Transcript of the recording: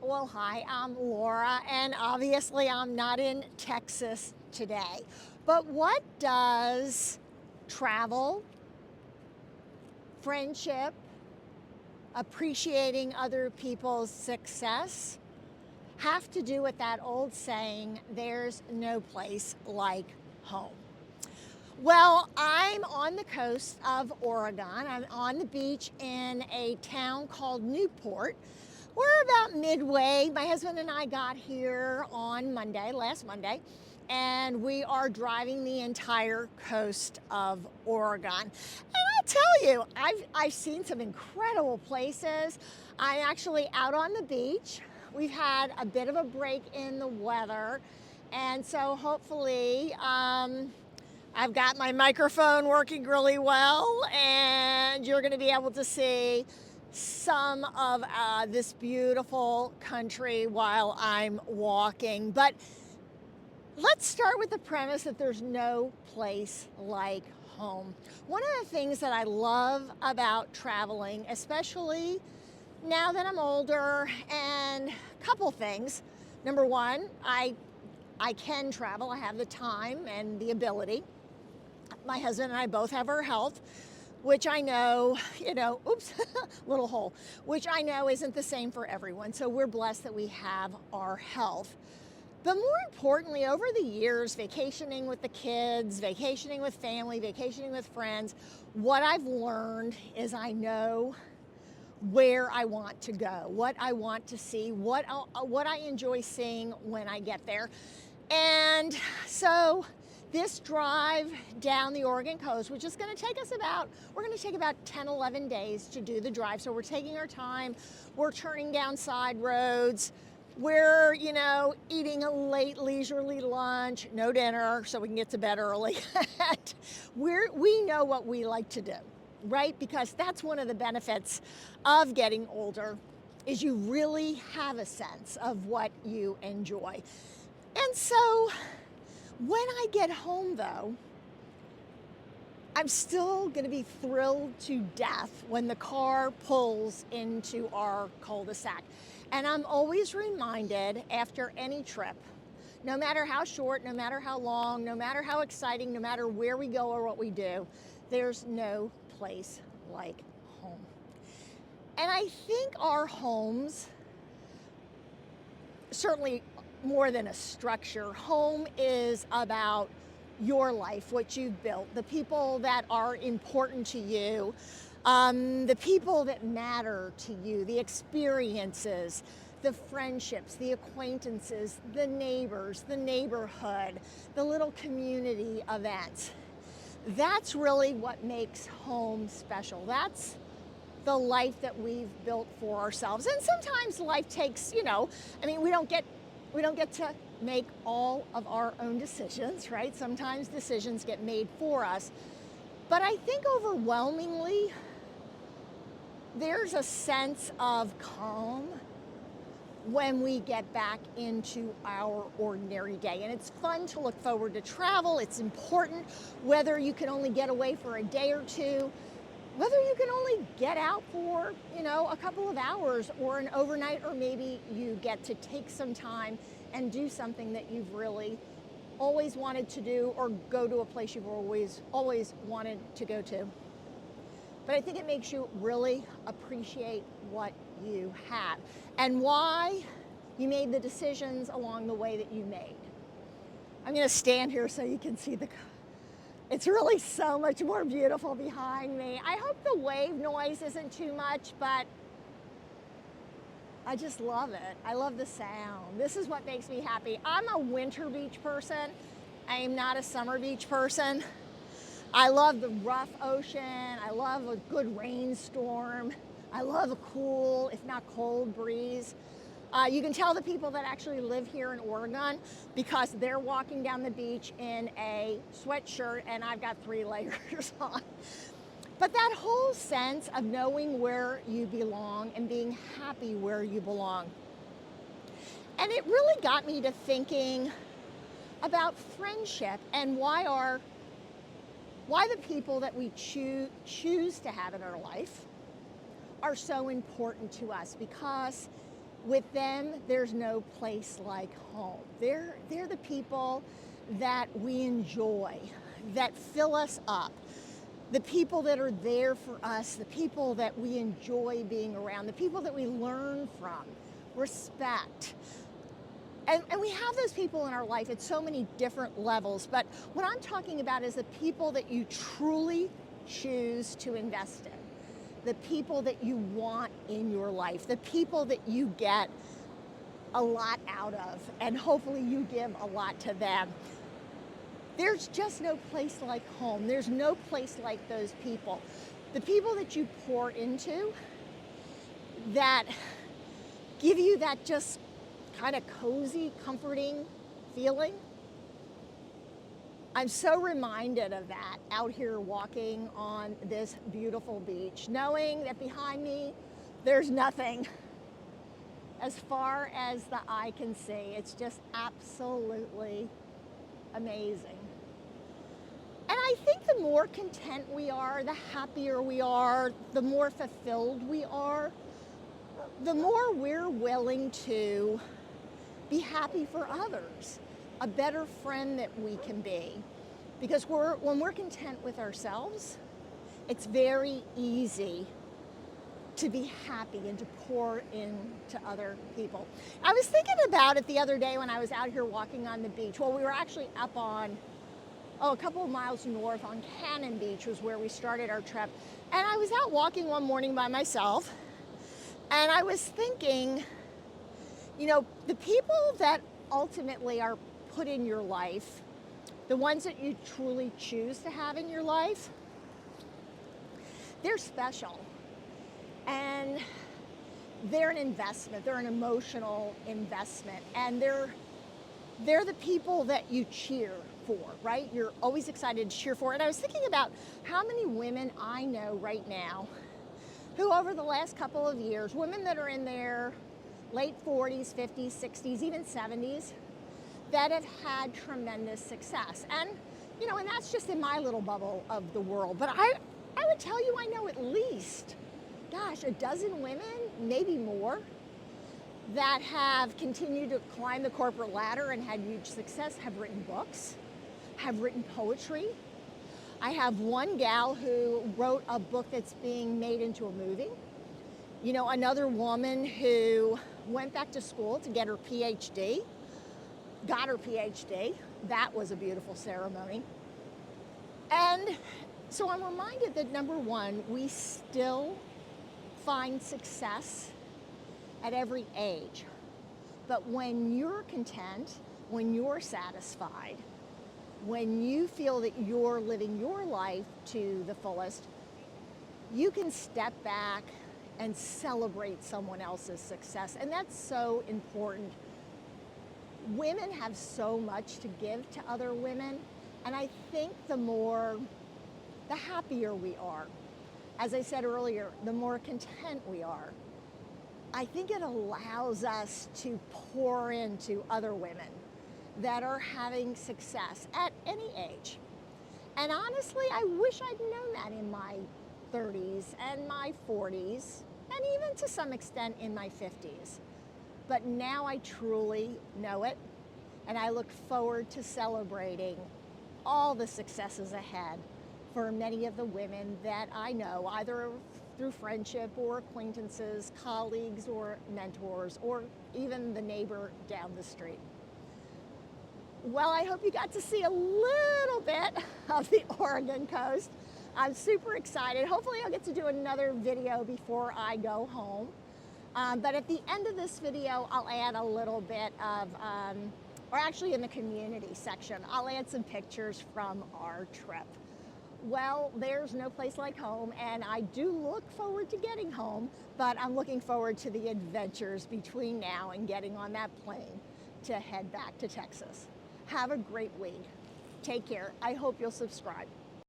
Well, hi, I'm Laura, and obviously I'm not in Texas today. But what does travel, friendship, appreciating other people's success have to do with that old saying, there's no place like home? Well, I'm on the coast of Oregon. I'm on the beach in a town called Newport. We're about midway. My husband and I got here on Monday, last Monday, and we are driving the entire coast of Oregon. And I'll tell you, I've seen some incredible places. I'm actually out on the beach. We've had a bit of a break in the weather, and so hopefully, I've got my microphone working really well, and you're going to be able to see some of this beautiful country while I'm walking. But let's start with the premise that there's no place like home. One of the things that I love about traveling, especially now that I'm older, and a couple things. Number one, I can travel. I have the time and the ability. My husband and I both have our health, which I know, oops, little hole, which I know isn't the same for everyone. So we're blessed that we have our health. But more importantly, over the years, vacationing with the kids, vacationing with family, vacationing with friends, what I've learned is I know where I want to go, what I want to see, what I enjoy seeing when I get there. And so this drive down the Oregon coast, which is going to take us we're going to take about 10, 11 days to do the drive. So we're taking our time. We're turning down side roads. We're, eating a late leisurely lunch, no dinner, so we can get to bed early. We know what we like to do, right? Because that's one of the benefits of getting older, is you really have a sense of what you enjoy. And so when I get home, though, I'm still going to be thrilled to death when the car pulls into our cul-de-sac. And I'm always reminded after any trip, no matter how short, no matter how long, no matter how exciting, no matter where we go or what we do, there's no place like home. And I think our homes, certainly more than a structure, home is about your life, what you've built, the people that are important to you, the people that matter to you, the experiences, the friendships, the acquaintances, the neighbors, the neighborhood, the little community events. That's really what makes home special. That's the life that we've built for ourselves. And sometimes life takes, we don't get to make all of our own decisions, right? Sometimes decisions get made for us. But I think overwhelmingly, there's a sense of calm when we get back into our ordinary day. And it's fun to look forward to travel. It's important, whether you can only get away for a day or two, whether you can only get out for, a couple of hours or an overnight, or maybe you get to take some time and do something that you've really always wanted to do, or go to a place you've always wanted to go to. But I think it makes you really appreciate what you have and why you made the decisions along the way that you made. I'm going to stand here so you can see it's really so much more beautiful behind me. I hope the wave noise isn't too much, but I just love it. I love the sound. This is what makes me happy. I'm a winter beach person. I am not a summer beach person. I love the rough ocean. I love a good rainstorm. I love a cool, if not cold, breeze. You can tell the people that actually live here in Oregon because they're walking down the beach in a sweatshirt and I've got 3 layers on. But that whole sense of knowing where you belong and being happy where you belong. And it really got me to thinking about friendship and why the people that we choose to have in our life are so important to us, because With them, there's no place like home. They're the people that we enjoy, that fill us up, the people that are there for us, the people that we enjoy being around, the people that we learn from, respect. And we have those people in our life at so many different levels, but what I'm talking about is the people that you truly choose to invest in, the people that you want in your life, the people that you get a lot out of, and hopefully you give a lot to them. There's just no place like home. There's no place like those people. The people that you pour into that give you that just kind of cozy, comforting feeling. I'm so reminded of that out here walking on this beautiful beach, knowing that behind me, there's nothing as far as the eye can see. It's just absolutely amazing. And I think the more content we are, the happier we are, the more fulfilled we are, the more we're willing to be happy for others, a better friend that we can be. Because when we're content with ourselves, it's very easy to be happy and to pour into other people. I was thinking about it the other day when I was out here walking on the beach. Well, we were actually up on, a couple of miles north on Cannon Beach was where we started our trip. And I was out walking one morning by myself, and I was thinking, the people that ultimately are put in your life, the ones that you truly choose to have in your life, they're special. And they're an investment. They're an emotional investment. And they're the people that you cheer for, right? You're always excited to cheer for. And I was thinking about how many women I know right now who over the last couple of years, women that are in their late 40s, 50s, 60s, even 70s, that have had tremendous success. And, and that's just in my little bubble of the world. But I would tell you I know at least, a dozen women, maybe more, that have continued to climb the corporate ladder and had huge success, have written books, have written poetry. I have one gal who wrote a book that's being made into a movie. Another woman who went back to school to get her PhD, got her PhD. That was a beautiful ceremony. And so I'm reminded that number one, we still find success at every age. But when you're content, when you're satisfied, when you feel that you're living your life to the fullest, you can step back and celebrate someone else's success. And that's so important. Women have so much to give to other women. And I think the happier we are. As I said earlier, the more content we are. I think it allows us to pour into other women that are having success at any age. And honestly, I wish I'd known that in my 30s and my 40s, and even to some extent in my 50s. But now I truly know it, and I look forward to celebrating all the successes ahead for many of the women that I know, either through friendship or acquaintances, colleagues or mentors, or even the neighbor down the street. Well, I hope you got to see a little bit of the Oregon coast. I'm super excited. Hopefully I'll get to do another video before I go home. But at the end of this video, I'll add a little bit of, or actually in the community section, I'll add some pictures from our trip. Well, there's no place like home, and I do look forward to getting home, but I'm looking forward to the adventures between now and getting on that plane to head back to Texas. Have a great week. Take care. I hope you'll subscribe.